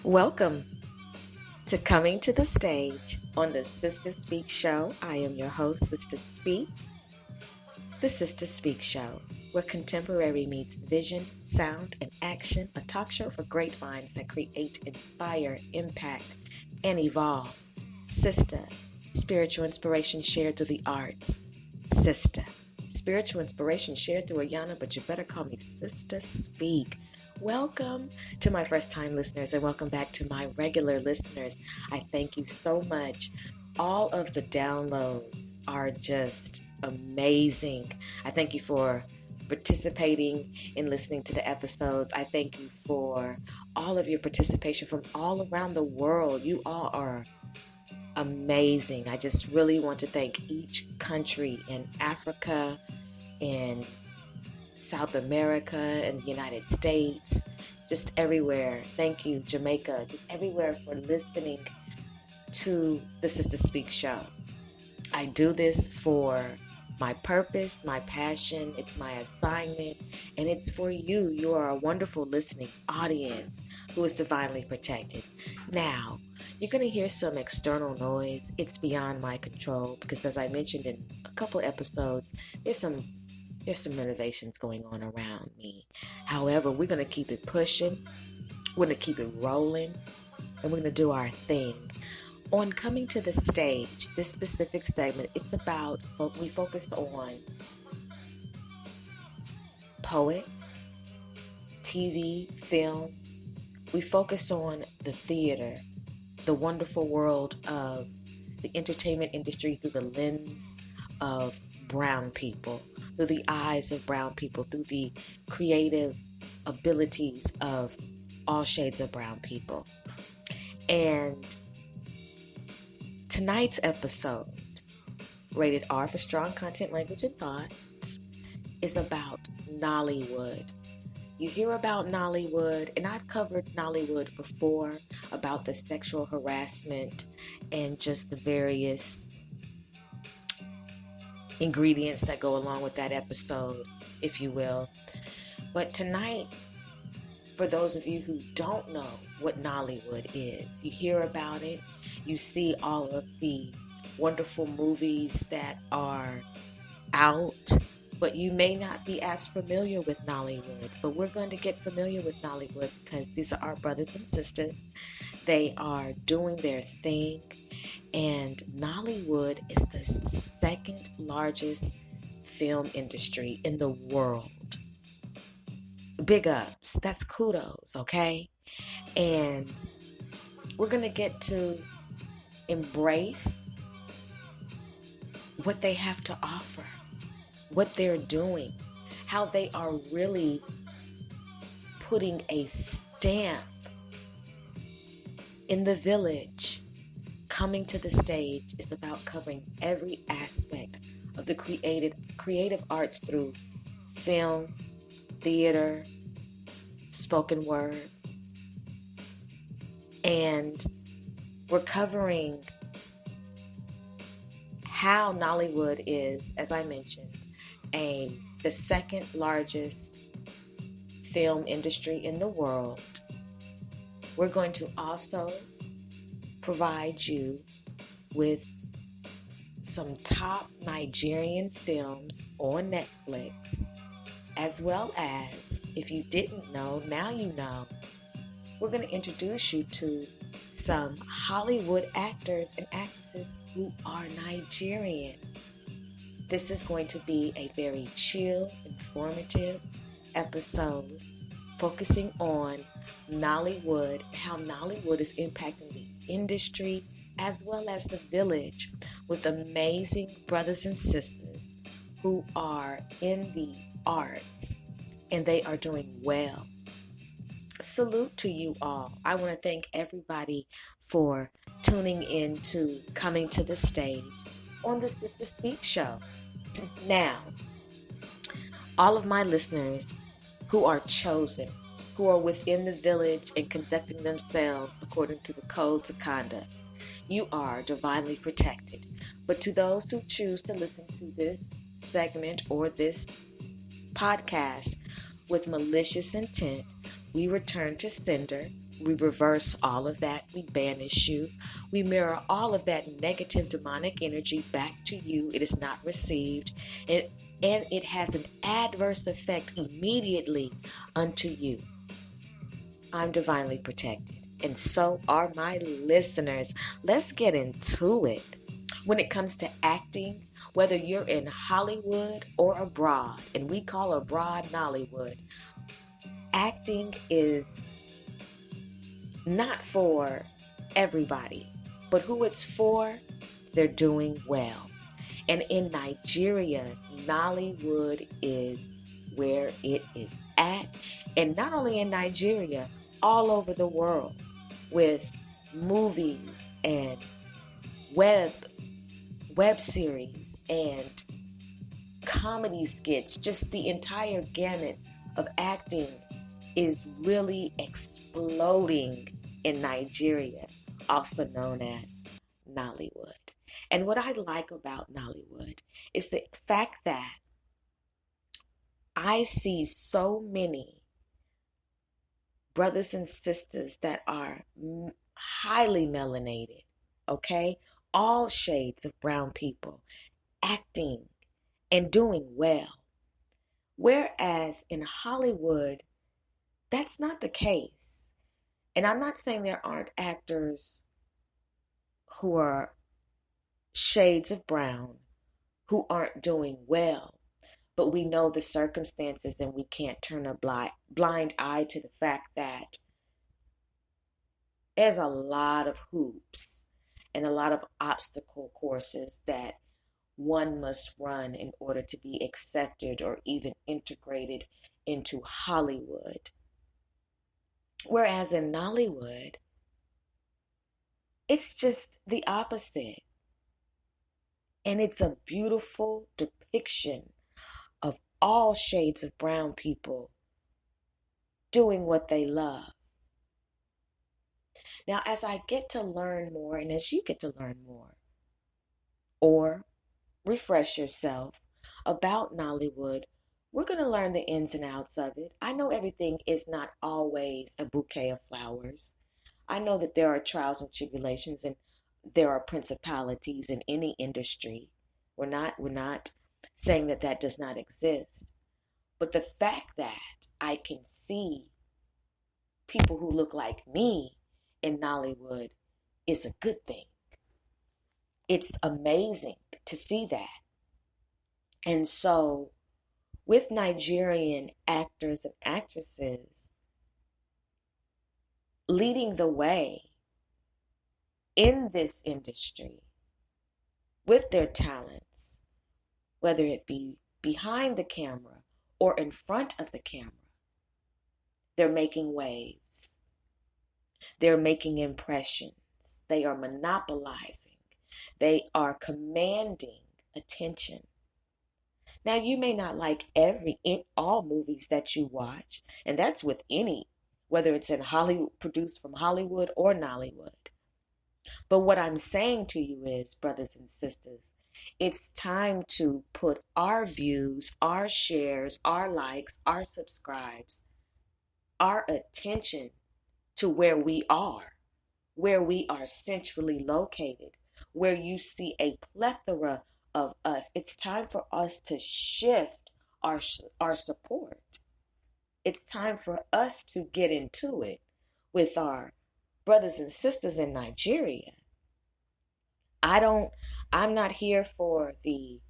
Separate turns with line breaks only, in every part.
Welcome to Coming to the Stage on the Sister Speak Show. I am your host, Sister Speak, the Sister Speak Show, where contemporary meets vision, sound, and action, a talk show for great minds that create, inspire, impact, and evolve. Sister, spiritual inspiration shared through the arts. Sister, spiritual inspiration shared through Ayana, but you better call me Sister Speak. Welcome to my first-time listeners and welcome back to my regular listeners. I thank you so much. All of the downloads are just amazing. I thank you for participating in listening to the episodes. I thank you for all of your participation from all around the world. You all are amazing. I just really want to thank each country in Africa, in South America, and the United States, just everywhere. Thank you, Jamaica, just everywhere for listening to the Sister Speak Show. I do this for my purpose, my passion, it's my assignment, and it's for you. You are a wonderful listening audience who is divinely protected. Now, you're going to hear some external noise. It's beyond my control because, as I mentioned in a couple episodes, there's some renovations going on around me. However, we're going to keep it pushing. We're going to keep it rolling. And we're going to do our thing. On Coming to the Stage, this specific segment, it's about, we focus on poets, TV, film. We focus on the theater, the wonderful world of the entertainment industry through the lens of brown people, through the eyes of brown people, through the creative abilities of all shades of brown people. And tonight's episode, rated R for strong content, language, and thoughts, is about Nollywood. You hear about Nollywood, and I've covered Nollywood before, about the sexual harassment and just the various ingredients that go along with that episode, if you will. But tonight, for those of you who don't know what Nollywood is, you hear about it, you see all of the wonderful movies that are out, but you may not be as familiar with Nollywood. But we're going to get familiar with Nollywood because these are our brothers and sisters. They are doing their thing. And Nollywood is the second largest film industry in the world. Big ups. That's kudos, okay? And we're going to get to embrace what they have to offer, what they're doing, how they are really putting a stamp in the village. Coming to the Stage is about covering every aspect of the creative arts through film, theater, spoken word. And we're covering how Nollywood is, as I mentioned, the second largest film industry in the world. We're going to also provide you with some top Nigerian films on Netflix, as well as, if you didn't know, now you know, we're going to introduce you to some Hollywood actors and actresses who are Nigerian. This is going to be a very chill, informative episode focusing on Nollywood, how Nollywood is impacting the industry as well as the village with amazing brothers and sisters who are in the arts and they are doing well. Salute to you all. I want to thank everybody for tuning in to Coming to the Stage on the Sister Speak Show. Now, all of my listeners who are chosen, who are within the village and conducting themselves according to the codes of conduct, you are divinely protected. But to those who choose to listen to this segment or this podcast with malicious intent, we return to sender We reverse all of that. We banish you. We mirror all of that negative demonic energy back to you. It is not received. And it has an adverse effect immediately unto you. I'm divinely protected. And so are my listeners. Let's get into it. When it comes to acting, whether you're in Hollywood or abroad, and we call abroad Nollywood, acting is not for everybody, but who it's for, they're doing well. And in Nigeria, Nollywood is where it is at. And not only in Nigeria, all over the world, with movies and web series and comedy skits, just the entire gamut of acting is really exploding in Nigeria, also known as Nollywood. And what I like about Nollywood is the fact that I see so many brothers and sisters that are highly melanated, okay? All shades of brown people acting and doing well. Whereas in Hollywood, that's not the case. And I'm not saying there aren't actors who are shades of brown who aren't doing well, but we know the circumstances and we can't turn a blind eye to the fact that there's a lot of hoops and a lot of obstacle courses that one must run in order to be accepted or even integrated into Hollywood. Whereas in Nollywood, it's just the opposite. And it's a beautiful depiction of all shades of brown people doing what they love. Now, as I get to learn more, and as you get to learn more, or refresh yourself about Nollywood, we're going to learn the ins and outs of it. I know everything is not always a bouquet of flowers. I know that there are trials and tribulations and there are principalities in any industry. We're not saying that that does not exist. But the fact that I can see people who look like me in Nollywood is a good thing. It's amazing to see that. And so, with Nigerian actors and actresses leading the way in this industry with their talents, whether it be behind the camera or in front of the camera, they're making waves. They're making impressions. They are monopolizing. They are commanding attention. Now, you may not like all movies that you watch, and that's with any, whether it's in Hollywood, produced from Hollywood or Nollywood. But what I'm saying to you is, brothers and sisters, it's time to put our views, our shares, our likes, our subscribes, our attention to where we are centrally located, where you see a plethora of us. It's time for us to shift our support. It's time for us to get into it with our brothers and sisters in Nigeria. I'm not here for the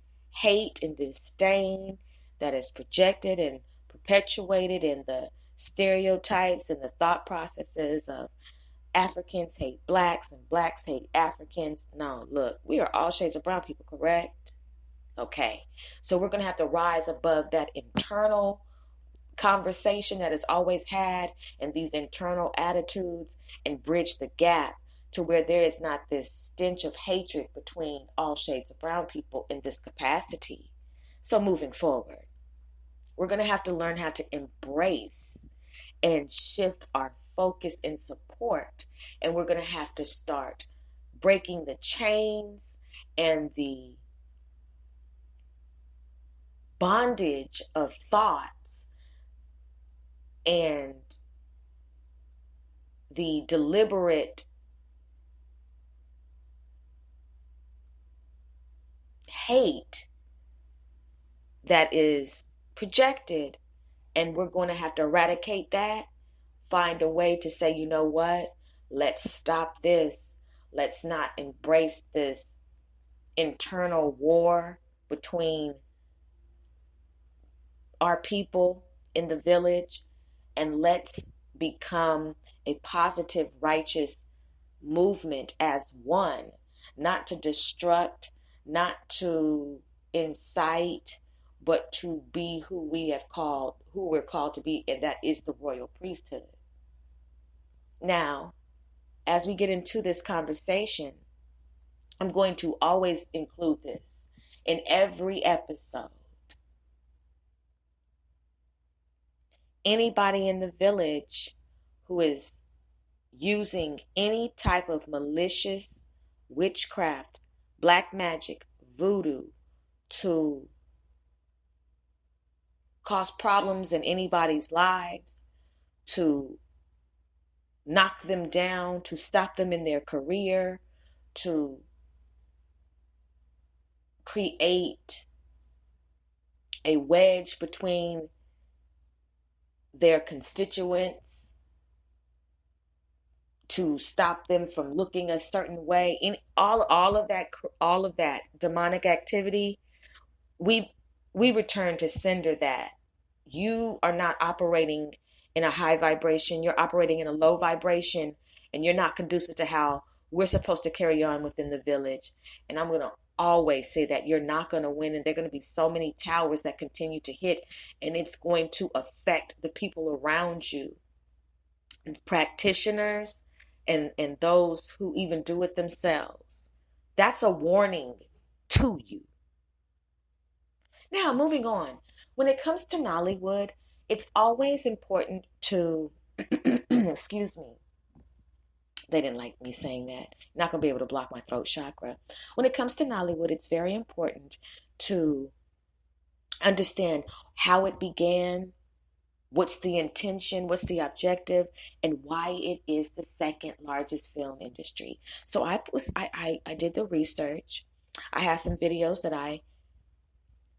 hate and disdain that is projected and perpetuated in the stereotypes and the thought processes of Africans hate blacks and blacks hate Africans. No, look, we are all shades of brown people, correct? Okay, so we're going to have to rise above that internal conversation that is always had and these internal attitudes and bridge the gap to where there is not this stench of hatred between all shades of brown people in this capacity. So moving forward, we're going to have to learn how to embrace and shift our focus and support. And we're going to have to start breaking the chains and the bondage of thoughts and the deliberate hate that is projected, and we're going to have to eradicate that, find a way to say, you know what, let's stop this. Let's not embrace this internal war between our people in the village, and let's become a positive, righteous movement as one, not to destruct, not to incite, but to be who we're called to be, and that is the royal priesthood. Now, as we get into this conversation, I'm going to always include this in every episode. Anybody in the village who is using any type of malicious witchcraft, black magic, voodoo to cause problems in anybody's lives, to knock them down, to stop them in their career, to create a wedge between their constituents, to stop them from looking a certain way, in all of that demonic activity, we return to sender that. You are not operating in a high vibration, you're operating in a low vibration, and you're not conducive to how we're supposed to carry on within the village. And I'm going to always say that you're not going to win, and there are going to be so many towers that continue to hit, and it's going to affect the people around you, and practitioners, and those who even do it themselves. That's a warning to you. Now, moving on. When it comes to Nollywood, it's always important to, excuse me, they didn't like me saying that. You're not going to be able to block my throat chakra. When it comes to Nollywood, it's very important to understand how it began, what's the intention, what's the objective, and why it is the second largest film industry. So I did the research. I have some videos that I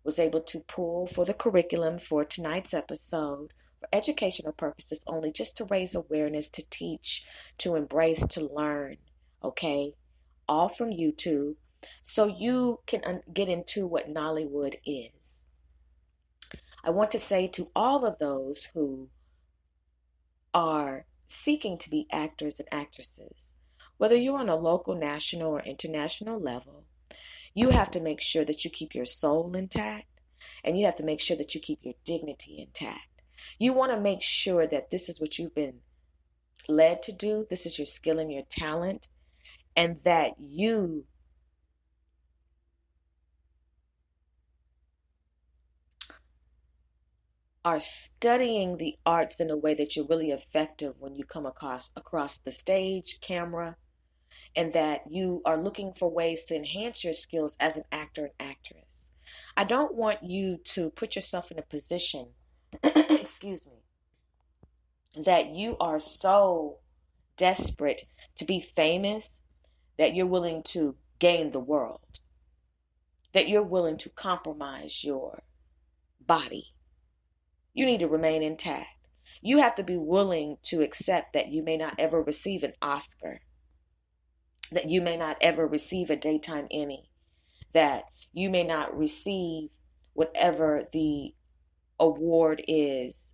was able to pull for the curriculum for tonight's episode for educational purposes only, just to raise awareness, to teach, to embrace, to learn, okay? All from YouTube, so you can get into what Nollywood is. I want to say to all of those who are seeking to be actors and actresses, whether you're on a local, national, or international level, you have to make sure that you keep your soul intact, and you have to make sure that you keep your dignity intact. You want to make sure that this is what you've been led to do, this is your skill and your talent, and that you are studying the arts in a way that you're really effective when you come across the stage, camera, and that you are looking for ways to enhance your skills as an actor and actress. I don't want you to put yourself in a position, excuse me, that you are so desperate to be famous that you're willing to gain the world, that you're willing to compromise your body. You need to remain intact. You have to be willing to accept that you may not ever receive an Oscar, that you may not ever receive a daytime Emmy, that you may not receive whatever the award is,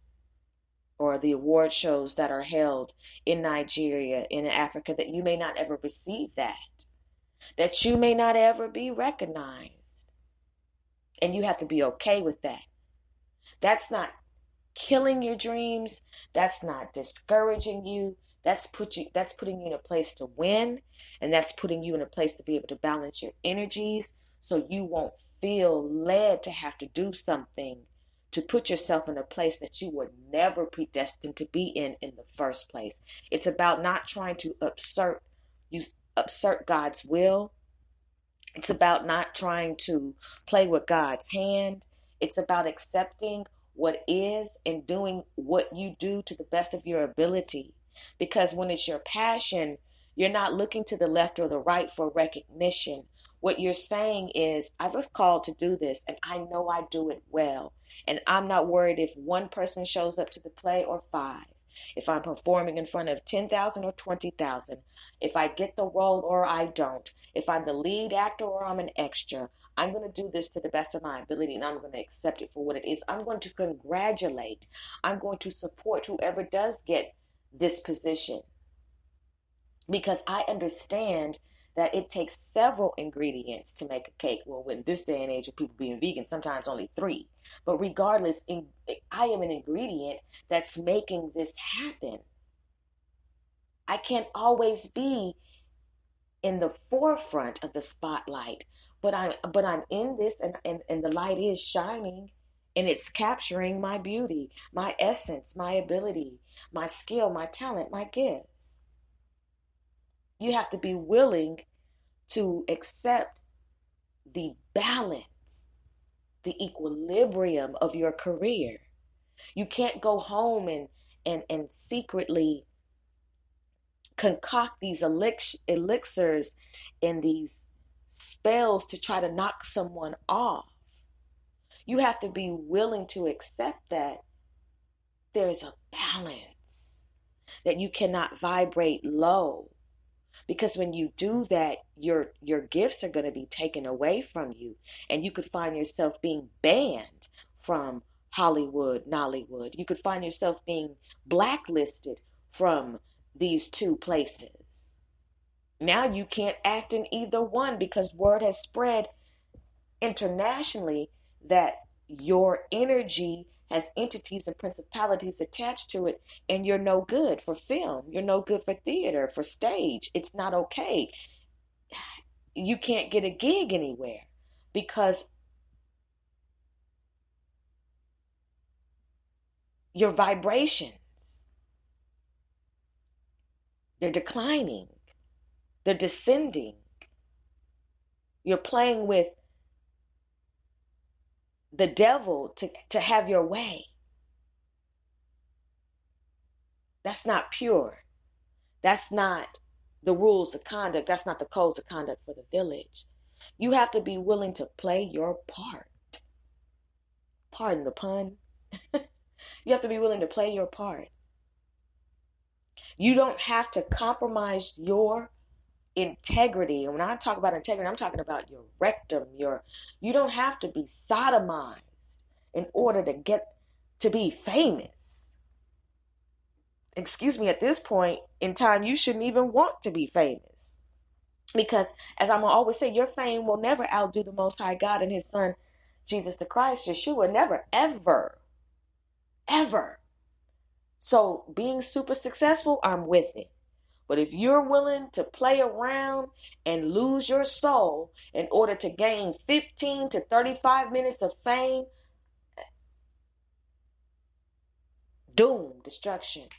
or the award shows that are held in Nigeria, in Africa, that you may not ever receive that you may not ever be recognized. And you have to be okay with that. That's not killing your dreams. That's not discouraging you. That's putting you in a place to win, and that's putting you in a place to be able to balance your energies, so you won't feel led to have to do something to put yourself in a place that you were never predestined to be in the first place. It's about not trying to upsert God's will. It's about not trying to play with God's hand. It's about accepting what is and doing what you do to the best of your ability. Because when it's your passion, you're not looking to the left or the right for recognition. What you're saying is, I was called to do this and I know I do it well. And I'm not worried if one person shows up to the play or five. If I'm performing in front of 10,000 or 20,000, if I get the role or I don't, if I'm the lead actor or I'm an extra, I'm going to do this to the best of my ability and I'm going to accept it for what it is. I'm going to congratulate. I'm going to support whoever does get this position because I understand that it takes several ingredients to make a cake. Well, in this day and age of people being vegan, sometimes only three. But regardless, I am an ingredient that's making this happen. I can't always be in the forefront of the spotlight, but I'm in this and the light is shining and it's capturing my beauty, my essence, my ability, my skill, my talent, my gifts. You have to be willing to accept the balance, the equilibrium of your career. You can't go home and secretly concoct these elixirs and these spells to try to knock someone off. You have to be willing to accept that there's a balance, that you cannot vibrate low. Because when you do that, your gifts are going to be taken away from you. And you could find yourself being banned from Hollywood, Nollywood. You could find yourself being blacklisted from these two places. Now you can't act in either one because word has spread internationally that your energy has entities and principalities attached to it, and you're no good for film. You're no good for theater, for stage. It's not okay. You can't get a gig anywhere because your vibrations, they're declining. They're descending. You're playing with the devil to have your way. That's not pure. That's not the rules of conduct. That's not the codes of conduct for the village. You have to be willing to play your part. Pardon the pun. You have to be willing to play your part. You don't have to compromise your integrity. And when I talk about integrity, I'm talking about your rectum. You don't have to be sodomized in order to get to be famous. Excuse me, at this point in time, you shouldn't even want to be famous. Because as I'm always say, your fame will never outdo the Most High God and His Son, Jesus the Christ, Yeshua. Never, ever, ever. So being super successful, I'm with it. But if you're willing to play around and lose your soul in order to gain 15 to 35 minutes of fame, doom, destruction,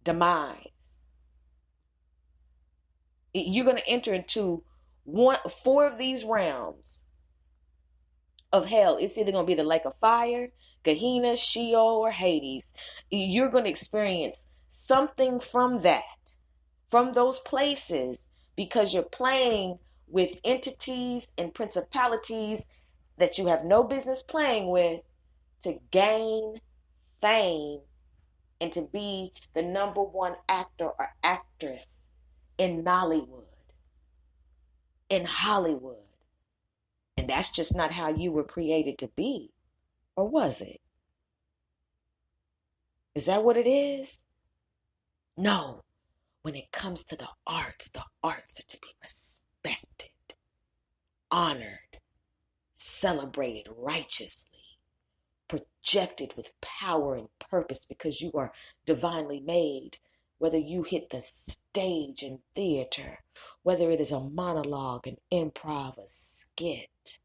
demise. You're going to enter into 4 of these realms of hell. It's either going to be the lake of fire, Gehenna, Sheol, or Hades. You're going to experience something from that. From those places, because you're playing with entities and principalities that you have no business playing with to gain fame and to be the number one actor or actress in Nollywood, in Hollywood. And that's just not how you were created to be. Or was it? Is that what it is? No. When it comes to the arts are to be respected, honored, celebrated righteously, projected with power and purpose because you are divinely made. Whether you hit the stage in theater, whether it is a monologue, an improv, a skit,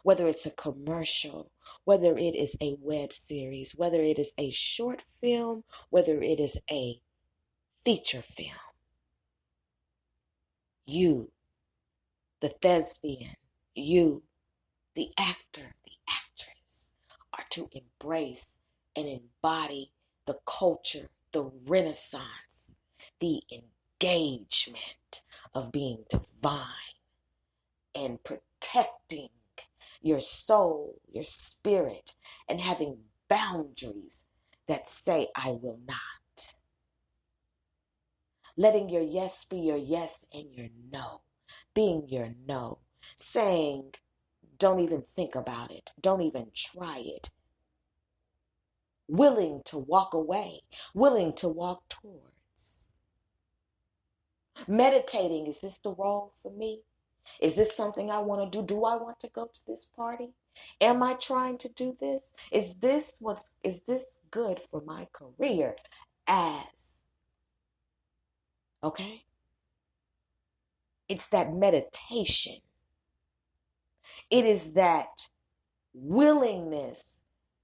whether it's a commercial, whether it is a web series, whether it is a short film, whether it is a feature film. You, the thespian, you, the actor, the actress, are to embrace and embody the culture, the renaissance, the engagement of being divine and protecting your soul, your spirit, and having boundaries that say, I will not. Letting your yes be your yes and your no being your no. Saying, don't even think about it. Don't even try it. Willing to walk away. Willing to walk towards. Meditating, is this the role for me? Is this something I want to do? Do I want to go to this party? Am I trying to do this? Is this good for my career okay? It's that meditation. It is that willingness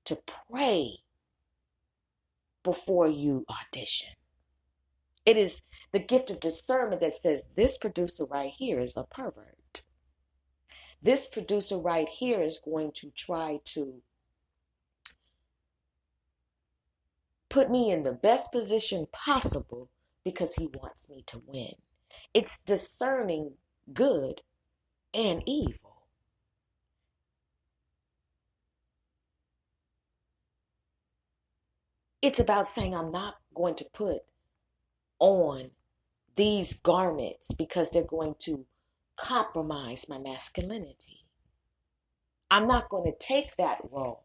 to pray before you audition. It is the gift of discernment that says, this producer right here is a pervert. This producer right here is going to try to put me in the best position possible because he wants me to win. It's discerning good and evil. It's about saying, I'm not going to put on these garments because they're going to compromise my masculinity. I'm not going to take that role.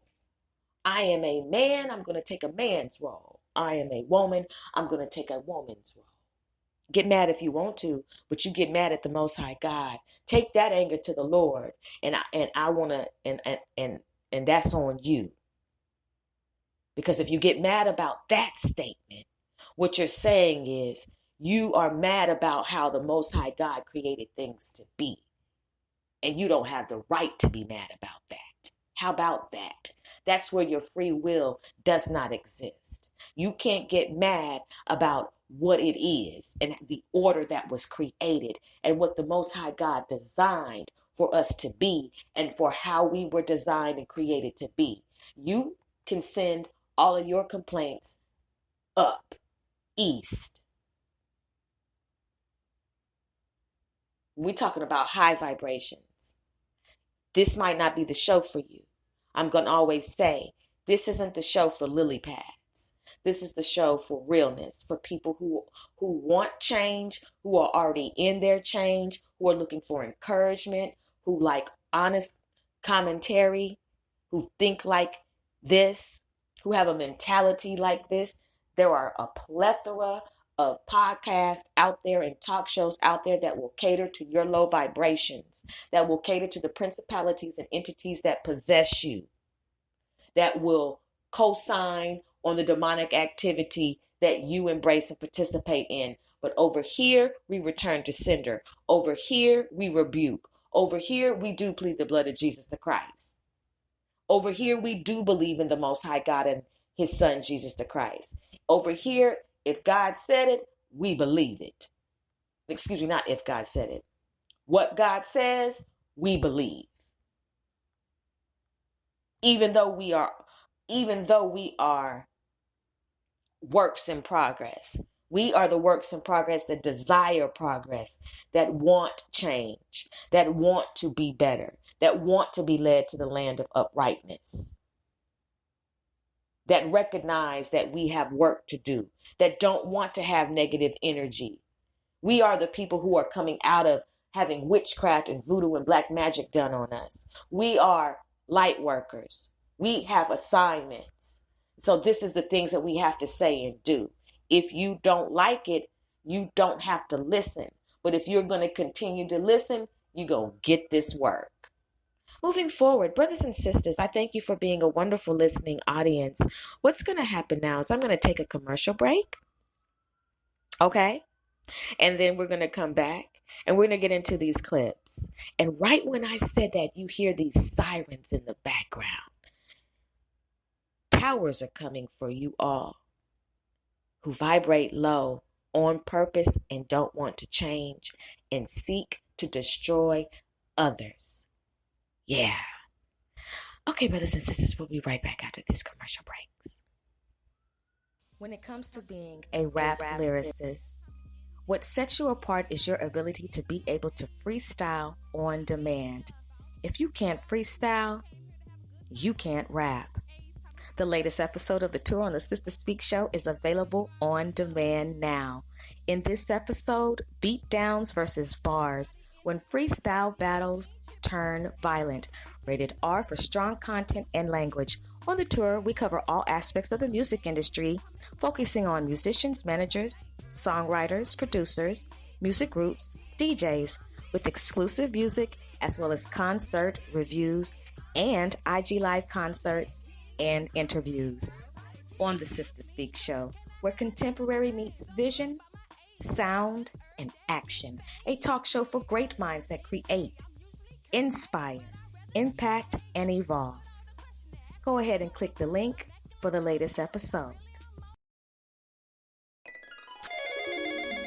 I am a man, I'm going to take a man's role. I am a woman, I'm going to take a woman's role. Get mad if you want to, but you get mad at the Most High God. Take that anger to the Lord, and that's on you. Because if you get mad about that statement, what you're saying is you are mad about how the Most High God created things to be, and you don't have the right to be mad about that. How about that? That's where your free will does not exist. You can't get mad about what it is and the order that was created and what the Most High God designed for us to be and for how we were designed and created to be. You can send all of your complaints up, east. We're talking about high vibrations. This might not be the show for you. I'm going to always say, this isn't the show for lily pads. This is the show for realness, for people who want change, who are already in their change, who are looking for encouragement, who like honest commentary, who think like this, who have a mentality like this. There are a plethora of podcasts out there and talk shows out there that will cater to your low vibrations, that will cater to the principalities and entities that possess you, that will co-sign on the demonic activity that you embrace and participate in. But over here, we return to sender. Over here, we rebuke. Over here, we do plead the blood of Jesus the Christ. Over here, we do believe in the Most High God and his son, Jesus the Christ. Over here, if God said it, we believe it. Excuse me, not if God said it. What God says, we believe. Even though we are works in progress. We are the works in progress that desire progress, that want change, that want to be better, that want to be led to the land of uprightness, that recognize that we have work to do, that don't want to have negative energy. We are the people who are coming out of having witchcraft and voodoo and black magic done on us. We are light workers. We have assignments. So this is the things that we have to say and do. If you don't like it, you don't have to listen. But if you're going to continue to listen, you're going to get this work. Moving forward, brothers and sisters, I thank you for being a wonderful listening audience. What's going to happen now is I'm going to take a commercial break. Okay? And then we're going to come back and we're going to get into these clips. And right when I said that, you hear these sirens in the background. Towers are coming for you all who vibrate low on purpose and don't want to change and seek to destroy others. Yeah. Okay, brothers and sisters, we'll be right back after these commercial breaks. When it comes to being a rap lyricist, What sets you apart is your ability to be able to freestyle on demand. If you can't freestyle, you can't rap. The latest episode of the Tour on the Sister Speak Show is available on demand now. In this episode, beatdowns versus bars, when freestyle battles turn violent. Rated R for strong content and language. On the tour, we cover all aspects of the music industry, focusing on musicians, managers, songwriters, producers, music groups, DJs, with exclusive music as well as concert reviews and IG Live concerts and interviews. On the Sister Speak Show, where contemporary meets vision, sound, and action. A talk show for great minds that create, inspire, impact, and evolve. Go ahead and click the link for the latest episode.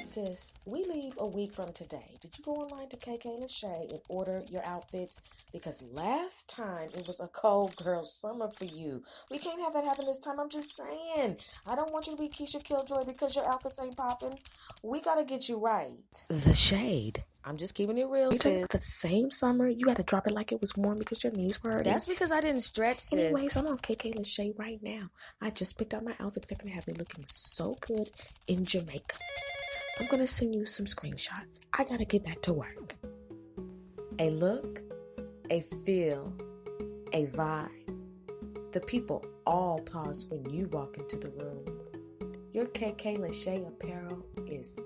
Sis, we leave a week from today. Did you go online to KK Lachey and order your outfits? Because last time it was a cold girl summer for you. We can't have that happen this time. I'm just saying. I don't want you to be Keisha Killjoy because your outfits ain't popping. We got to get you right. The shade. I'm just keeping it real, sis. The same summer, you had to drop it like it was warm because your knees were hurting. That's because I didn't stretch, sis. Anyways, I'm on KK Lachey right now. I just picked out my outfits. They're going to have me looking so good in Jamaica. I'm going to send you some screenshots. I got to get back to work. A look, a feel, a vibe. The people all pause when you walk into the room. Your KK Lachey apparel is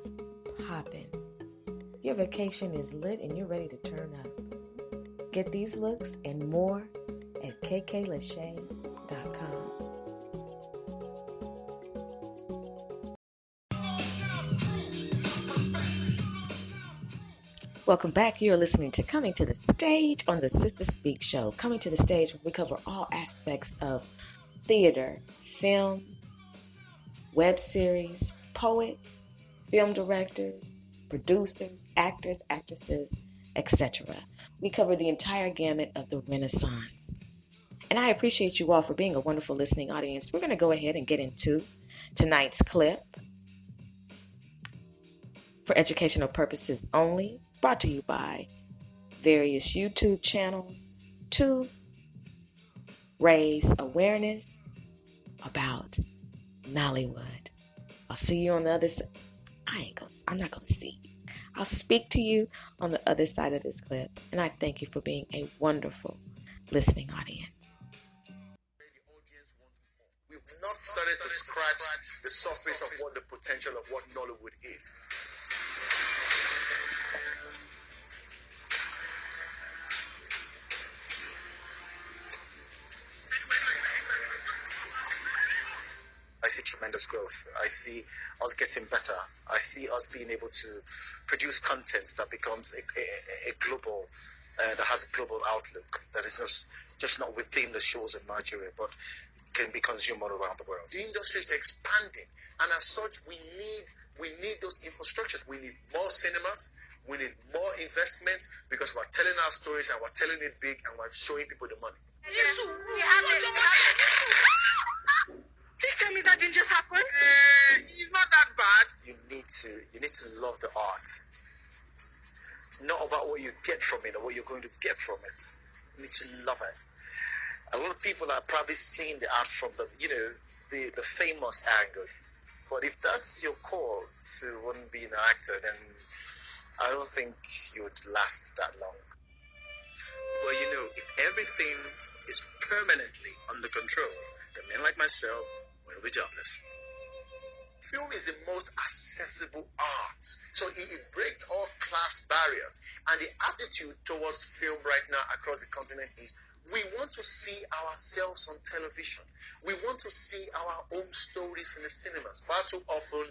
popping. Your vacation is lit and you're ready to turn up. Get these looks and more at kklachey.com. Welcome back. You're listening to Coming to the Stage on the Sister Speak Show. Coming to the Stage, where we cover all aspects of theater, film, web series, poets, film directors, producers, actors, actresses, etc. We cover the entire gamut of the Renaissance. And I appreciate you all for being a wonderful listening audience. We're going to go ahead and get into tonight's clip for educational purposes only, brought to you by various YouTube channels to raise awareness about Nollywood. I'll see you on the other side. I'm not going to see you. I'll speak to you on the other side of this clip. And I thank you for being a wonderful listening audience.
We've not started to scratch the surface of what the potential of what Nollywood is. I see tremendous growth. I see us getting better. I see us being able to produce content that becomes a global, that has a global outlook, that is just not within the shores of Nigeria, but can be consumed all around the world. The industry is expanding, and as such, we need those infrastructures. We need more cinemas. We need more investments because we're telling our stories and we're telling it big and we're showing people the money. Please tell me that didn't just happen. It's not that bad. You need to love the art. Not about what you get from it or what you're going to get from it. You need to love it. A lot of people are probably seeing the art from the famous angle. But if that's your call to want to be an actor, then I don't think you would last that long. Well, if everything is permanently under control, then men like myself will be jobless. Film is the most accessible art, so it breaks all class barriers. And the attitude towards film right now across the continent is we want to see ourselves on television. We want to see our own stories in the cinemas. Far too often,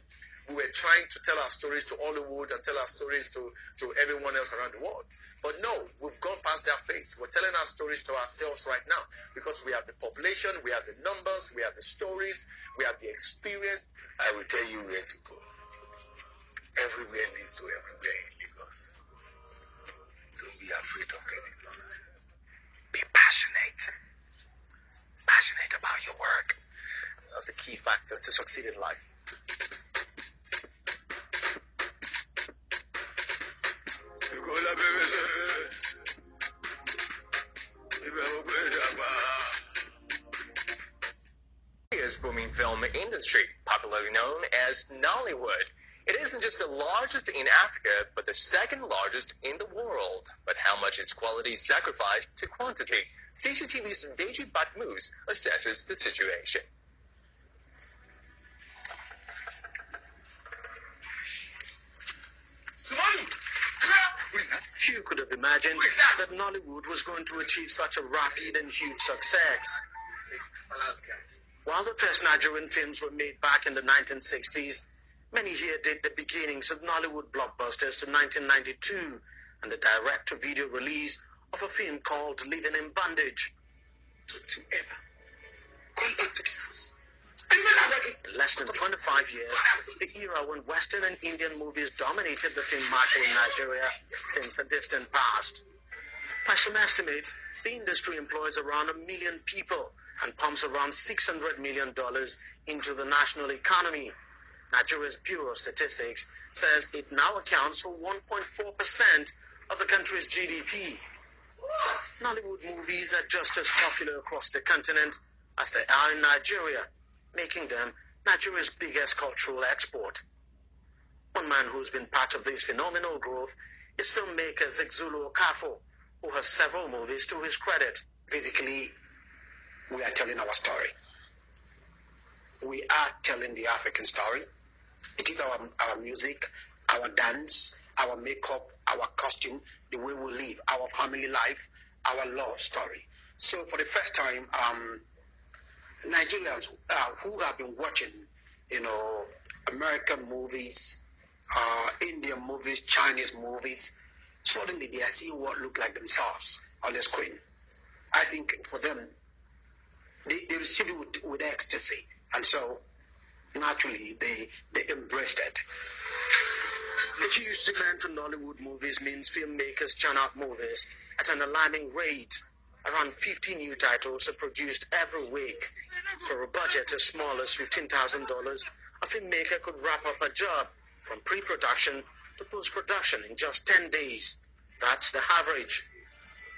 we were trying to tell our stories to Hollywood and tell our stories to everyone else around the world. But no, we've gone past that phase. We're telling our stories to ourselves right now because we have the population, we have the numbers, we have the stories, we have the experience. I will tell you where to go. Everywhere leads to everywhere in Lagos. Don't be afraid of getting lost. Be passionate. Passionate about your work. That's a key factor to succeed in life. Nigeria's booming film industry, popularly known as Nollywood. It isn't just the largest in Africa, but the second largest in the world. But how much is quality sacrificed to quantity? CCTV's Deji Batmoose assesses the situation.
Few could have imagined that Nollywood was going to achieve such a rapid and huge success. While the first Nigerian films were made back in the 1960s, many here date the beginnings of Nollywood blockbusters to 1992 and the direct-to-video release of a film called Living in Bondage. Don't you ever come back to this house. In less than 25 years, the era when Western and Indian movies dominated the film market in Nigeria seems a distant past. By some estimates, the industry employs around 1 million people and pumps around $600 million into the national economy. Nigeria's Bureau of Statistics says it now accounts for 1.4% of the country's GDP. Nollywood movies are just as popular across the continent as they are in Nigeria, making them Nigeria's biggest cultural export. One man who's been part of this phenomenal growth is filmmaker Zulu Okafo, who has several movies to his credit.
Basically, we are telling our story. We are telling the African story. It is our music, our dance, our makeup, our costume, the way we live, our family life, our love story. So for the first time, Nigerians who have been watching, American movies, Indian movies, Chinese movies, suddenly they are seeing what look like themselves on the screen. I think for them, they received it with ecstasy, and so naturally they embraced it.
The huge demand for Nollywood movies means filmmakers churn out movies at an alarming rate. Around 50 new titles are produced every week. For a budget as small as $15,000, a filmmaker could wrap up a job from pre-production to post-production in just 10 days. That's the average.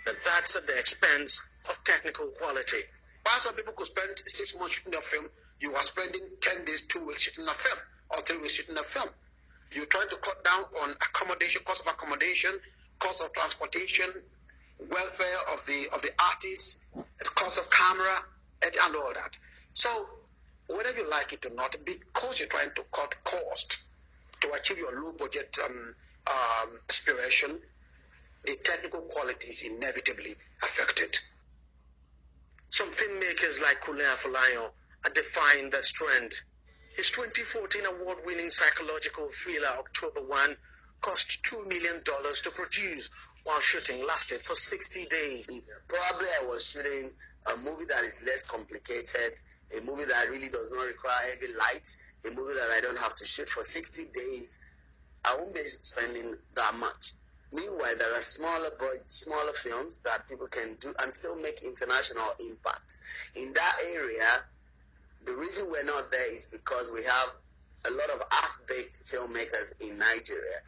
But that's at the expense of technical quality.
While some people could spend 6 months shooting a film, you are spending 10 days, 2 weeks shooting a film, or 3 weeks shooting a film. You're trying to cut down on accommodation, cost of accommodation, cost of transportation, welfare of the artists, the cost of camera, and all that. So, whether you like it or not, because you're trying to cut cost to achieve your low budget aspiration, the technical quality is inevitably affected.
Some filmmakers like Kunle Afolayan are defying this trend. His 2014 award-winning psychological thriller October 1 cost $2 million to produce, while shooting lasted for 60 days.
Probably I was shooting a movie that is less complicated, a movie that really does not require heavy lights, a movie that I don't have to shoot for 60 days. I won't be spending that much. Meanwhile, there are smaller films that people can do and still make international impact. In that area, the reason we're not there is because we have a lot of half-baked filmmakers in Nigeria.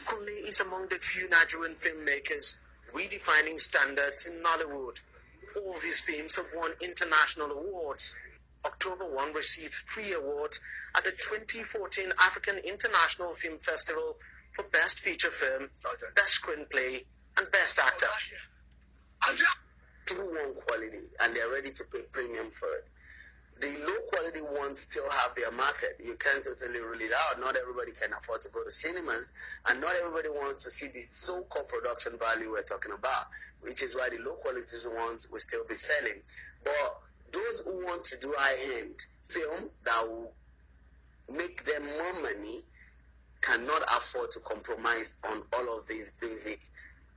Kunle is among the few Nigerian filmmakers redefining standards in Nollywood. All his films have won international awards. October 1 received 3 awards at the 2014 African International Film Festival for Best Feature Film, Best Screenplay, and Best Actor.
People want quality and they're ready to pay premium for it. The low quality ones still have their market. You can't totally rule it out. Not everybody can afford to go to cinemas, and not everybody wants to see the so-called production value we're talking about, which is why the low quality ones will still be selling. But those who want to do high-end film that will make them more money cannot afford to compromise on all of these basic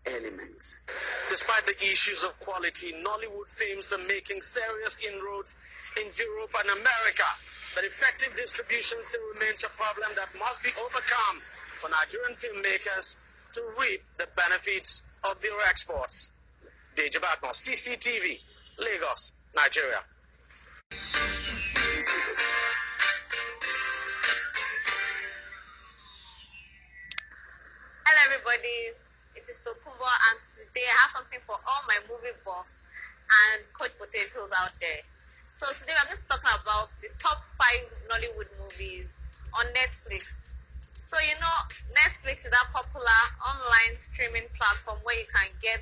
elements.
Despite the issues of quality, Nollywood films are making serious inroads in Europe and America. But effective distribution still remains a problem that must be overcome for Nigerian filmmakers to reap the benefits of their exports. Deji Batmoose, CCTV, Lagos, Nigeria.
Hello everybody, it is Tokumbo, and today I have something for all my movie buffs. and coach potatoes out there. So today we're going to talk about the top 5 Nollywood movies on Netflix. So Netflix is that popular online streaming platform where you can get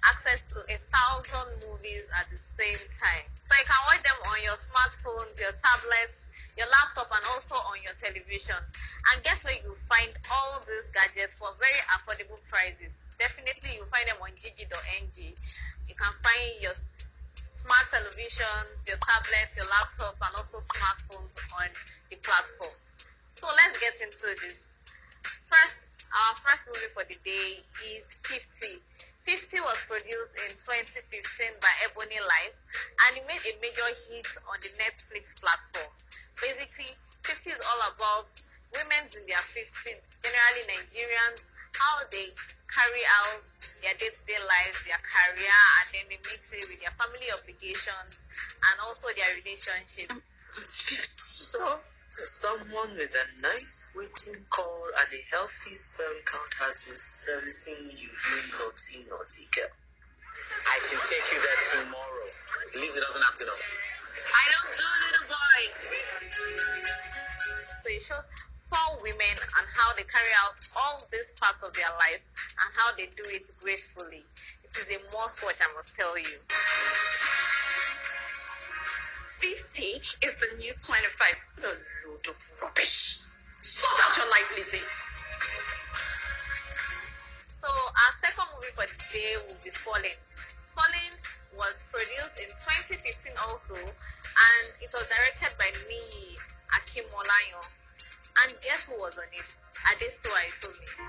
access to 1,000 movies at the same time. So you can watch them on your smartphones, your tablets, your laptop, and also on your television. And guess where you find all these gadgets for very affordable prices? Definitely you find them on gigi.ng. You can find your smart television, your tablets, your laptop, and also smartphones on the platform. So let's get into this. Our first movie for the day is 50. 50 was produced in 2015 by Ebony Life, and it made a major hit on the Netflix platform. Basically, 50 is all about women in their 50s, generally Nigerians, how they carry out their day-to-day lives, their career, and then they mix it with their family obligations and also their relationship.
50. So, someone with a nice waiting call and a healthy sperm count has been servicing you, you naughty girl. I can take you there tomorrow. Lizzie doesn't have to know.
I don't do little boys. So it shows 4 women and how they carry out all these parts of their life and how they do it gracefully. It is a must watch, I must tell you.
50 is the new 25. What a load of rubbish. Sort out your life, Lizzie.
So our second movie for today will be Falling. Falling was produced in 2015 also, and it was directed by me, Akimolayo. And guess who was on it? Adesu Aitomi.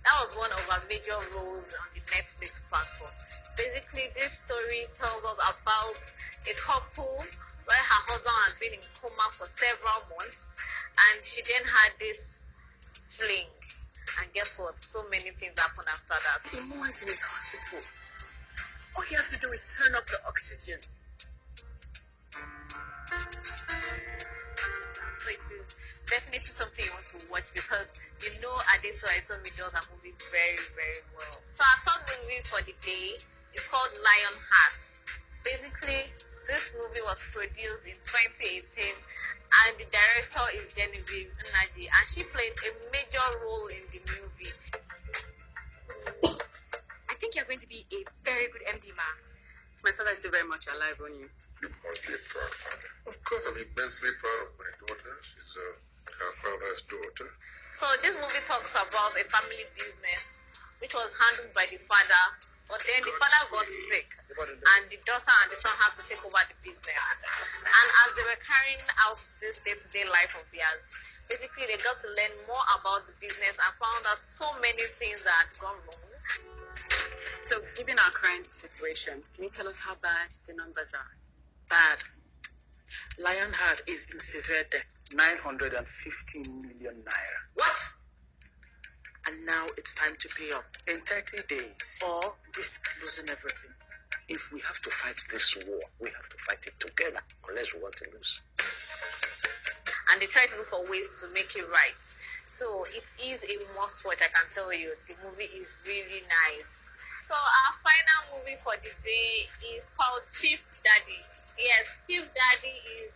That was one of our major roles on the Netflix platform. Basically, this story tells us about a couple where her husband has been in coma for several months, and she then had this fling. And guess what? So many things happen after that.
Imo is in his hospital. All he has to do is turn off the oxygen.
So it is definitely something you want to watch because Adesu Aitomi does that movie very, very well. So our third movie for the day is called Lion Heart. Basically, this movie was produced in 2018 and the director is Genevieve Nnaji, and she played a major role in the movie.
I think you're going to be a very good MD man. My father is still very much alive on you.
You must be a proud father. Of course, I'm immensely proud of my daughter. She's her father's daughter.
So this movie talks about a family business which was handled by the father, but then the father got sick and the daughter and the son had to take over the business. And as they were carrying out this day-to-day life of theirs, basically they got to learn more about the business and found out so many things that had gone wrong.
So given our current situation, can you tell us how bad the numbers are?
Bad. Lionheart is in severe debt. 950 million naira.
What?
And now it's time to pay up in 30 days or risk losing everything. If we have to fight this war, we have to fight it together unless we want to lose.
And they try to look for ways to make it right. So it is a must watch, I can tell you. The movie is really nice. So our final movie for the day is called Chief Daddy. Yes, Chief Daddy is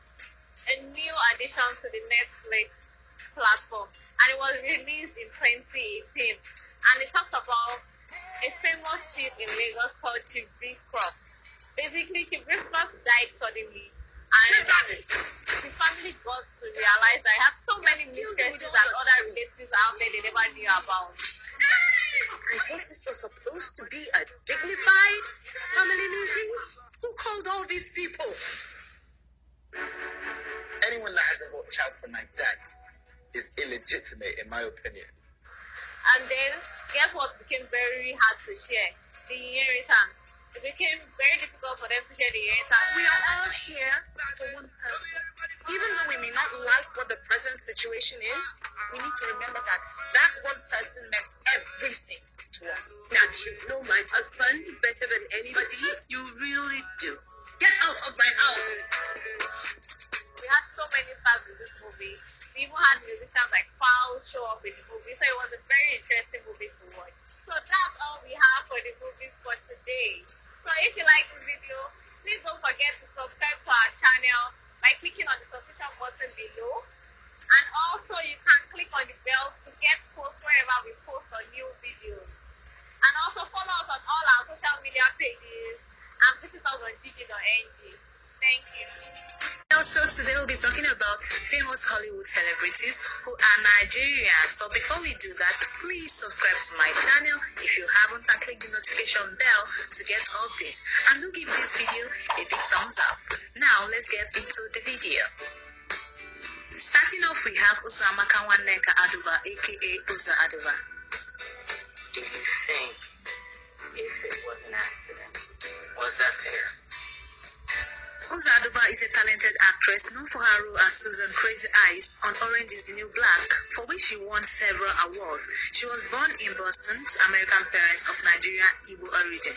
a new addition to the Netflix platform, and it was released in 2018. And it talks about a famous chief in Lagos called Chief Beecroft. Basically, Chief Beecroft died suddenly, and his family got to realize that he had so many mistresses and other relatives out there they never knew about.
I thought this was supposed to be a dignified family meeting. Who called all these people?
Anyone that hasn't got a child from like that is illegitimate, in my opinion.
And then, guess what became very hard to share? The inheritance. it became very difficult for them to get the entire.
We are all here for one person. Even though we may not like what the present situation is, we need to remember that that one person meant everything to us. Now, you know my husband better than anybody. You really do. Get out of my house.
We had so many stars in this movie. We even had musicians like Fowl show up in the movie, so it was a very interesting movie to watch. So that's all we have for the movies for today. So if you like the video, please don't forget to subscribe to our channel by clicking on the subscription button below. And also you can click on the bell to get posts wherever we post our new videos. And also follow us on all our social media pages and visit us on digi.ng. Thank you.
Also, today we'll be talking about famous Hollywood celebrities who are Nigerians. But before we do that, please subscribe to my channel if you haven't and click the notification bell to get updates. And do give this video a big thumbs up. Now, let's get into the video. Starting off, we have Uzamaka Waneka Aduba, aka Uza Aduba.
Do you think if it was an accident, was that fair?
Uza Aduba is a talented actress known for her role as Susan Crazy Eyes on Orange is the New Black, for which she won several awards. She was born in Boston to American parents of Nigerian Igbo origin.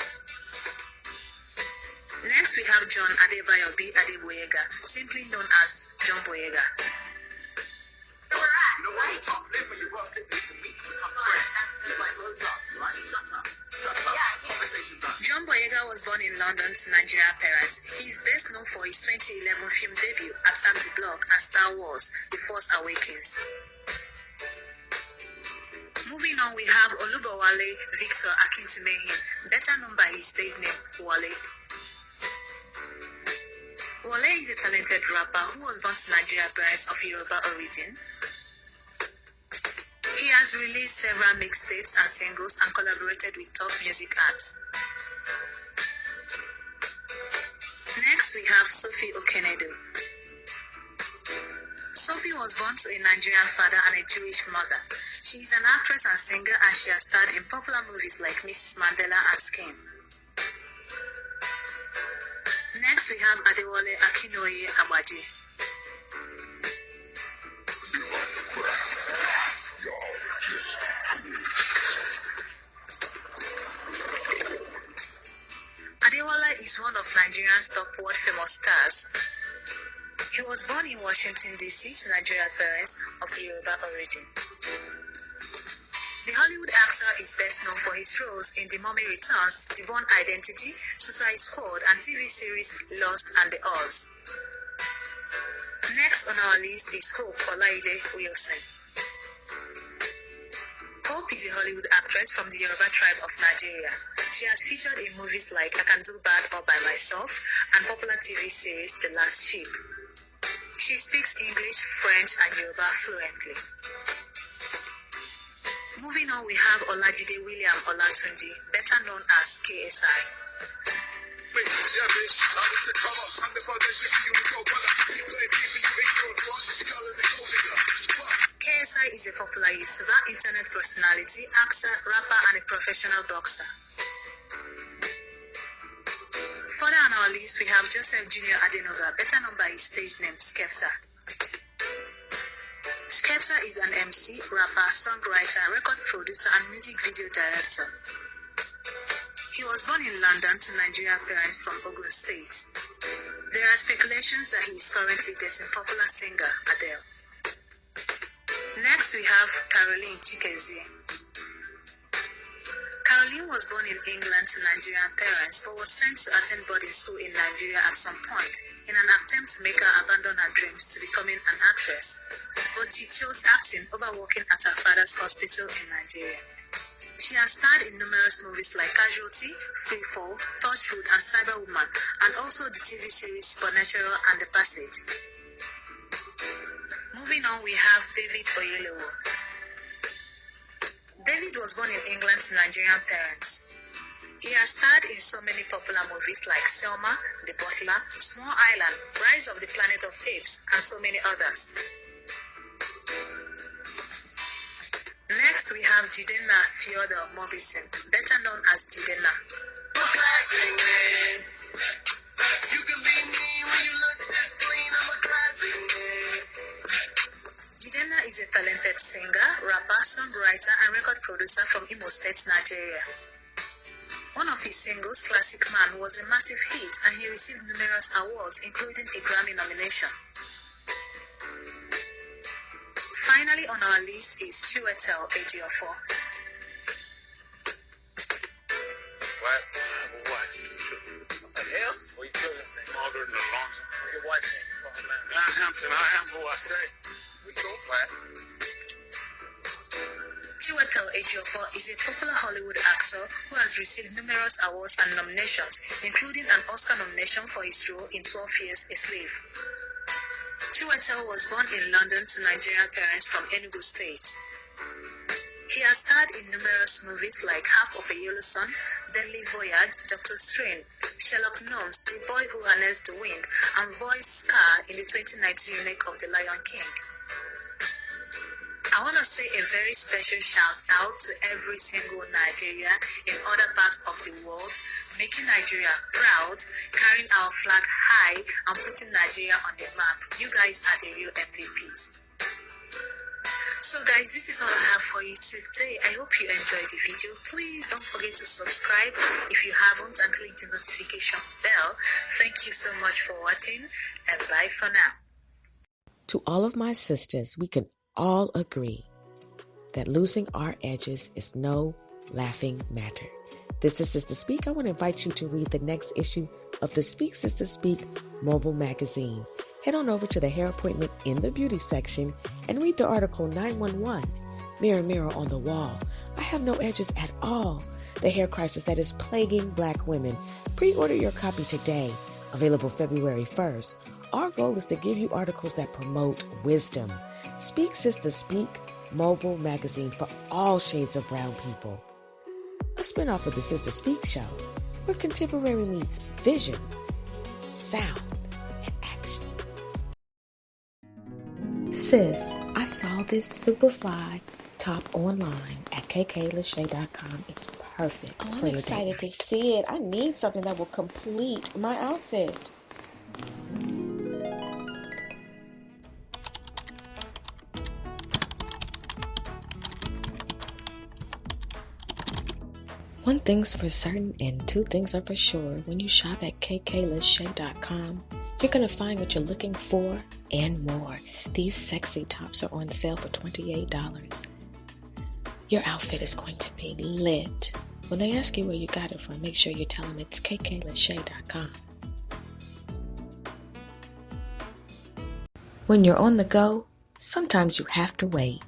Next, we have John Adebayo B. Adeboyega, simply known as John Boyega. John Boyega was born in London to Nigerian parents. He is best known for his 2011 film debut, Attack the Block, and Star Wars, The Force Awakens. Moving on, we have Olubowale Victor Akintimehin, better known by his stage name, Wale. Wale is a talented rapper who was born to Nigerian parents of Yoruba origin. He has released several mixtapes and singles and collaborated with top music acts. Next, we have Sophie Okenedo. Sophie was born to a Nigerian father and a Jewish mother. She is an actress and singer, and she has starred in popular movies like Mrs. Mandela and Skin. Next, we have Adewale Akinoye Abaji. Adewale is one of Nigeria's top world-famous stars. He was born in Washington, D.C. to Nigerian parents of Yoruba origin. The Hollywood actor is best known for his roles in The Mummy Returns, The Bourne Identity, Suicide Squad, and TV series Lost and The Oz. Next on our list is Hope Olaide Wilson. Hope is a Hollywood actress from the Yoruba tribe of Nigeria. She has featured in movies like I Can Do Bad All By Myself and popular TV series The Last Ship. She speaks English, French, and Yoruba fluently. Moving on, we have Olajide William Olatunji, better known as KSI. KSI is a popular YouTuber, internet personality, actor, rapper, and a professional boxer. Further on our list, we have Joseph Jr. Adenova, better known by his stage name Skepta. Skepta is an MC, rapper, songwriter, record producer, and music video director. He was born in London to Nigerian parents from Ogun State. There are speculations that he is currently dating popular singer Adele. Next, we have Caroline Chikezie. Caroline was born in England to Nigerian parents but was sent to attend boarding school in Nigeria at some point in an attempt to make her abandon her dreams to becoming an actress. But she chose acting over working at her father's hospital in Nigeria. She has starred in numerous movies like Casualty, Free Fall, Touchwood, and Cyberwoman, and also the TV series Supernatural and The Passage. Moving on, we have David Oyelowo. David was born in England to Nigerian parents. He has starred in so many popular movies like Selma, The Butler, Small Island, Rise of the Planet of Apes, and so many others. Next, we have Jidenna Theodore Mobison, better known as Jidenna. a classic man. You can be me when you look this clean. I'm a classic man. Jidenna is a talented singer, rapper, songwriter, and record producer from Imo State, Nigeria. One of his singles, Classic Man, was a massive hit and he received numerous awards, including a Grammy nomination. Finally on our list is Chiwetel Ejiofor.
What? What the hell? What you feeling? Margaret and Alonzo. Look at watching. I am who I say. We go black.
Chiwetel Ejiofor is a popular Hollywood actor who has received numerous awards and nominations, including an Oscar nomination for his role in 12 Years a Slave. Chiwetel was born in London to Nigerian parents from Enugu State. He has starred in numerous movies like Half of a Yellow Sun, Deadly Voyage, Dr. Strange, Sherlock Gnomes, The Boy Who Harnessed the Wind, and voiced Scar in the 2019 remake of The Lion King. I want to say a very special shout out to every single Nigerian in other parts of the world, making Nigeria proud, carrying our flag high, and putting Nigeria on the map. You guys are the real MVPs. So guys, this is all I have for you today. I hope you enjoyed the video. Please don't forget to subscribe if you haven't and click the notification bell. Thank you so much for watching and bye for now.
To all of my sisters, we can all agree that losing our edges is no laughing matter. This is Sister Speak. I want to invite you to read the next issue of the Speak Sister Speak mobile magazine. Head on over to the hair appointment in the beauty section and read the article 911, Mirror, Mirror on the Wall. I have no edges at all. The hair crisis that is plaguing Black women. Pre-order your copy today. Available February 1st. Our goal is to give you articles that promote wisdom. Speak Sister Speak mobile magazine for all shades of brown people. A spinoff of the Sister Speak show, where contemporary meets vision, sound, and action. Sis, I saw this super fly top online at kklachey.com. It's perfect for your day. I'm excited to see it. I need something that will complete my outfit. One thing's for certain and two things are for sure. When you shop at kklachey.com, you're going to find what you're looking for and more. These sexy tops are on sale for $28. Your outfit is going to be lit. When they ask you where you got it from, make sure you tell them it's kklachey.com. When you're on the go, sometimes you have to wait.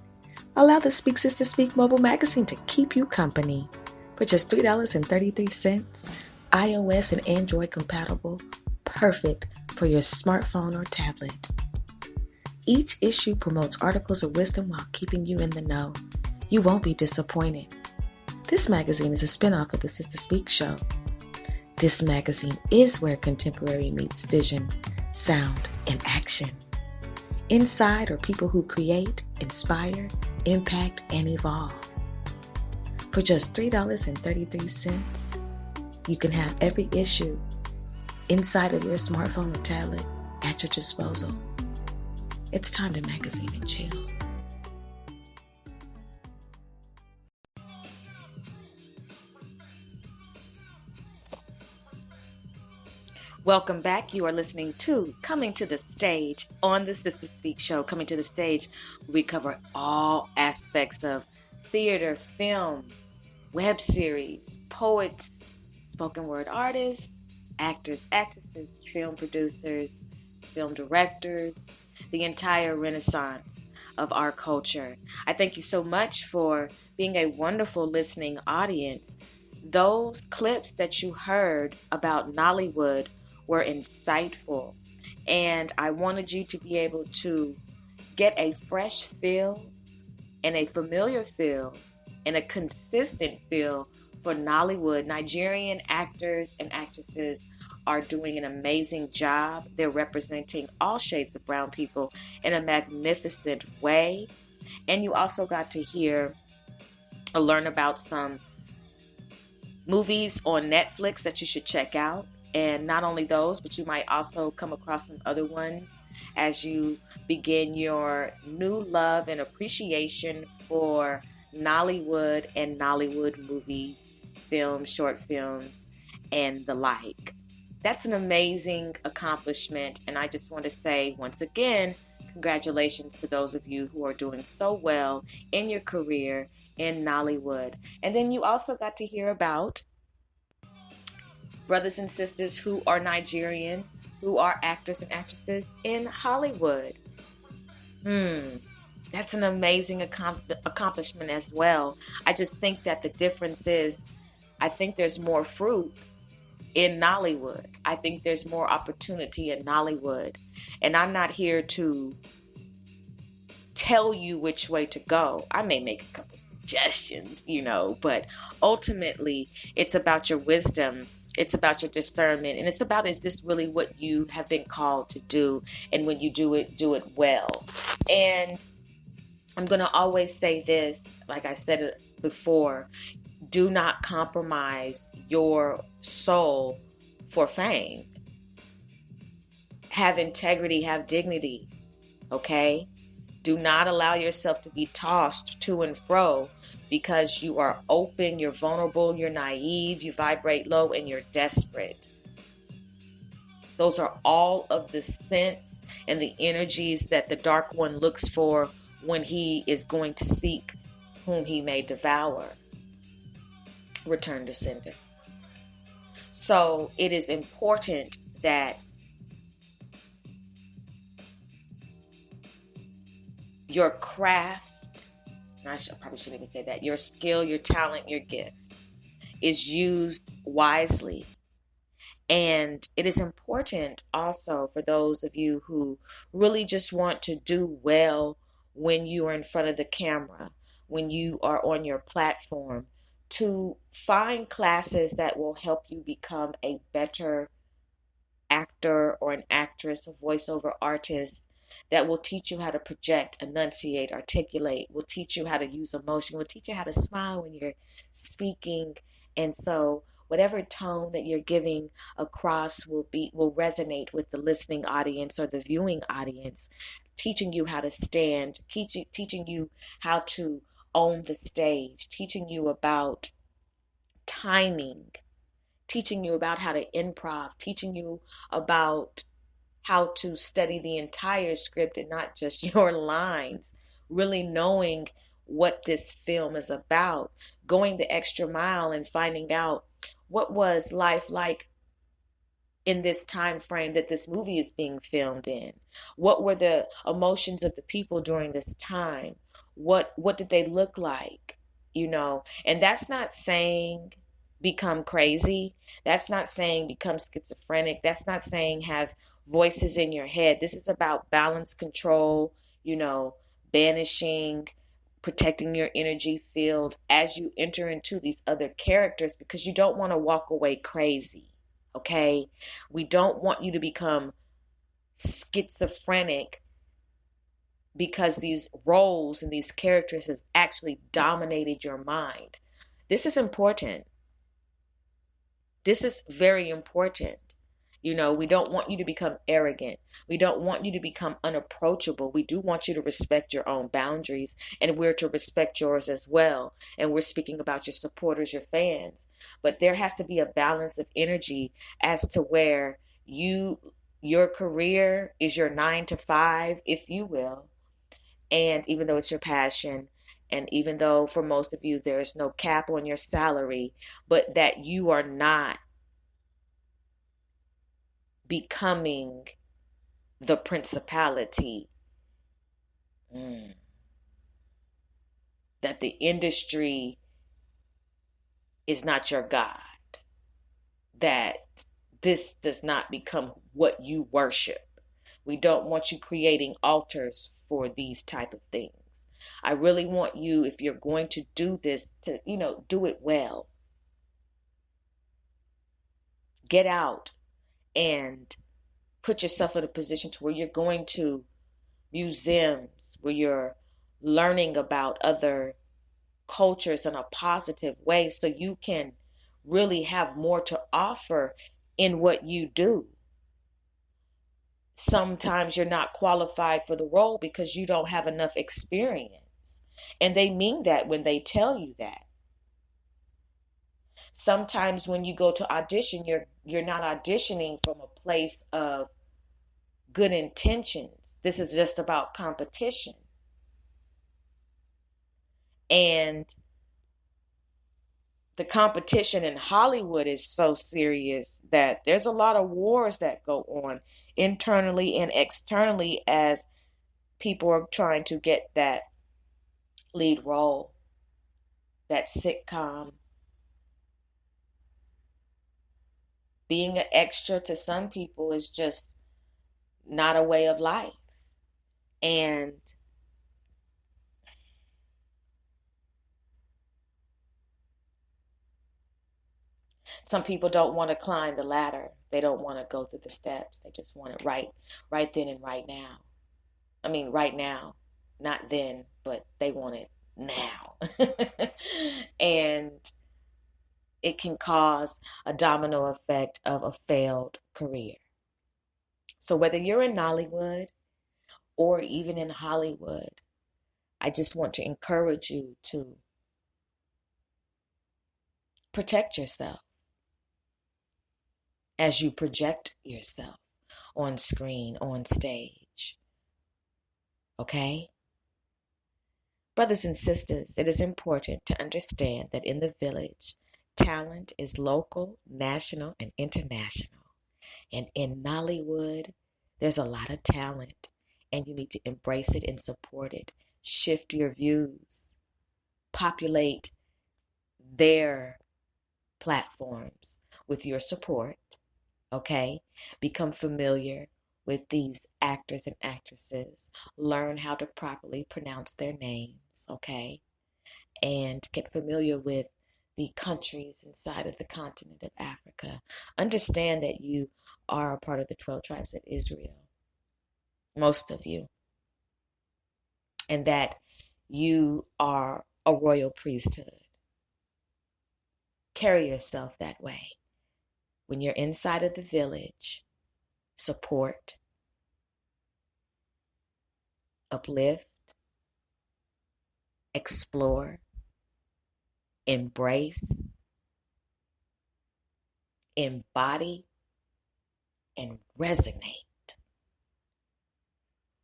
Allow the Speak Sister Speak mobile magazine to keep you company. For just $3.33, iOS and Android compatible, perfect for your smartphone or tablet. Each issue promotes articles of wisdom while keeping you in the know. You won't be disappointed. This magazine is a spinoff of the Sister Speak show. This magazine is where contemporary meets vision, sound, and action. Inside are people who create, inspire, impact, and evolve. For just $3.33, you can have every issue inside of your smartphone or tablet at your disposal. It's time to magazine and chill. Welcome back. You are listening to Coming to the Stage on the Sister Speak show. Coming to the Stage, we cover all aspects of theater, film, web series, poets, spoken word artists, actors, actresses, film producers, film directors, the entire renaissance of our culture. I thank you so much for being a wonderful listening audience. Those clips that you heard about Nollywood were insightful, and I wanted you to be able to get a fresh feel and a familiar feel and a consistent feel for Nollywood. Nigerian actors and actresses are doing an amazing job. They're representing all shades of brown people in a magnificent way. And you also got to hear or learn about some movies on Netflix that you should check out. And not only those, but you might also come across some other ones as you begin your new love and appreciation for Nollywood and Nollywood movies, films, short films, and the like. That's an amazing accomplishment. And I just want to say once again, congratulations to those of you who are doing so well in your career in Nollywood. And then you also got to hear about brothers and sisters who are Nigerian, who are actors and actresses in Hollywood. That's an amazing accomplishment as well. I just think that the difference is, I think there's more fruit in Nollywood. I think there's more opportunity in Nollywood. And I'm not here to tell you which way to go. I may make a couple suggestions, but ultimately it's about your wisdom. It's about your discernment, and it's about, is this really what you have been called to do? And when you do it well. And I'm going to always say this, like I said it before, do not compromise your soul for fame. Have integrity, have dignity, okay? Do not allow yourself to be tossed to and fro because you are open, you're vulnerable, you're naive, you vibrate low, and you're desperate. Those are all of the scents and the energies that the Dark One looks for when he is going to seek whom he may devour. Return to sender. So it is important that your craft, I probably shouldn't even say that, your skill, your talent, your gift is used wisely. And it is important also for those of you who really just want to do well when you are in front of the camera, when you are on your platform, to find classes that will help you become a better actor or an actress, a voiceover artist, that will teach you how to project, enunciate, articulate, will teach you how to use emotion, will teach you how to smile when you're speaking. And so whatever tone that you're giving across will resonate with the listening audience or the viewing audience, teaching you how to stand, teaching you how to own the stage, teaching you about timing, teaching you about how to improv, teaching you about how to study the entire script and not just your lines, really knowing what this film is about, going the extra mile and finding out what was life like in this time frame that this movie is being filmed in. What were the emotions of the people during this time? What did they look like? And that's not saying become crazy. That's not saying become schizophrenic. That's not saying have voices in your head. This is about balance, control, banishing, protecting your energy field as you enter into these other characters, because you don't want to walk away crazy, okay? We don't want you to become schizophrenic because these roles and these characters have actually dominated your mind. This is important. This is very important. We don't want you to become arrogant. We don't want you to become unapproachable. We do want you to respect your own boundaries, and we're to respect yours as well. And we're speaking about your supporters, your fans. But there has to be a balance of energy as to where your career is your 9 to 5, if you will. And even though it's your passion, and even though for most of you there is no cap on your salary, but that you are not becoming the principality, that the industry is not your God, that this does not become what you worship. We don't want you creating altars for these type of things. I really want you, if you're going to do this, to, do it well. Get out and put yourself in a position to where you're going to museums, where you're learning about other cultures in a positive way, so you can really have more to offer in what you do. Sometimes you're not qualified for the role because you don't have enough experience. And they mean that when they tell you that. Sometimes when you go to audition, you're not auditioning from a place of good intentions. This is just about competition. And the competition in Hollywood is so serious that there's a lot of wars that go on internally and externally as people are trying to get that lead role, that sitcom. Being an extra to some people is just not a way of life. And some people don't want to climb the ladder. They don't want to go through the steps. They just want it right then and right now. I mean, right now, not then, but they want it now. And it can cause a domino effect of a failed career. So whether you're in Nollywood or even in Hollywood, I just want to encourage you to protect yourself as you project yourself on screen, on stage. Okay? Brothers and sisters, it is important to understand that in the village, talent is local, national, and international. And in Nollywood, there's a lot of talent, and you need to embrace it and support it. Shift your views. Populate their platforms with your support, okay? Become familiar with these actors and actresses. Learn how to properly pronounce their names, okay? And get familiar with the countries inside of the continent of Africa. Understand that you are a part of the 12 tribes of Israel, most of you, and that you are a royal priesthood. Carry yourself that way. When you're inside of the village, support, uplift, explore, embrace, embody, and resonate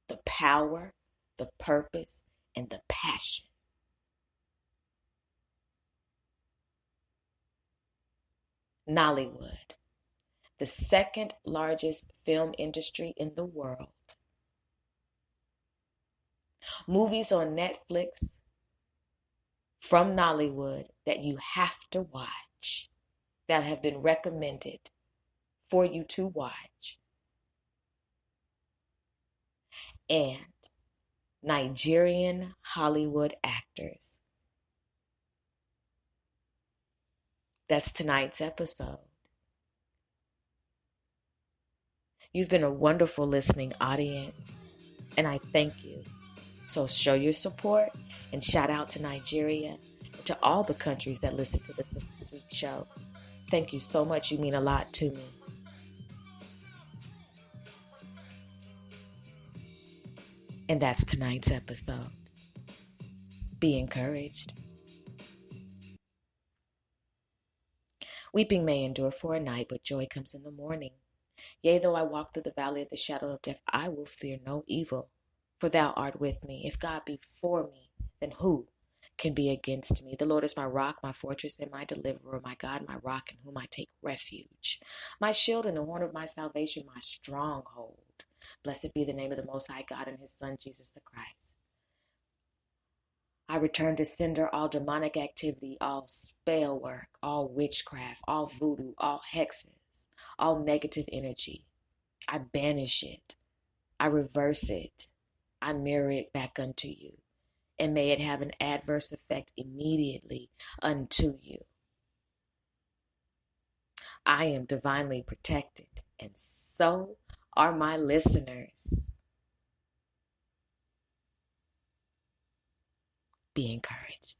the power, the purpose, and the passion. Nollywood, the second largest film industry in the world. Movies on Netflix from Nollywood that you have to watch, that have been recommended for you to watch. And Nigerian Hollywood actors. That's tonight's episode. You've been a wonderful listening audience, and I thank you. So show your support and shout out to Nigeria and to all the countries that listen to the Sister Speak show. Thank you so much. You mean a lot to me. And that's tonight's episode. Be encouraged. Weeping may endure for a night, but joy comes in the morning. Yea, though I walk through the valley of the shadow of death, I will fear no evil, for thou art with me. If God be for me, then who can be against me? The Lord is my rock, my fortress, and my deliverer, my God, my rock, in whom I take refuge. My shield and the horn of my salvation, my stronghold. Blessed be the name of the Most High God and His Son, Jesus the Christ. I return to sender all demonic activity, all spell work, all witchcraft, all voodoo, all hexes, all negative energy. I banish it. I reverse it. I mirror it back unto you. And may it have an adverse effect immediately unto you. I am divinely protected, and so are my listeners. Be encouraged.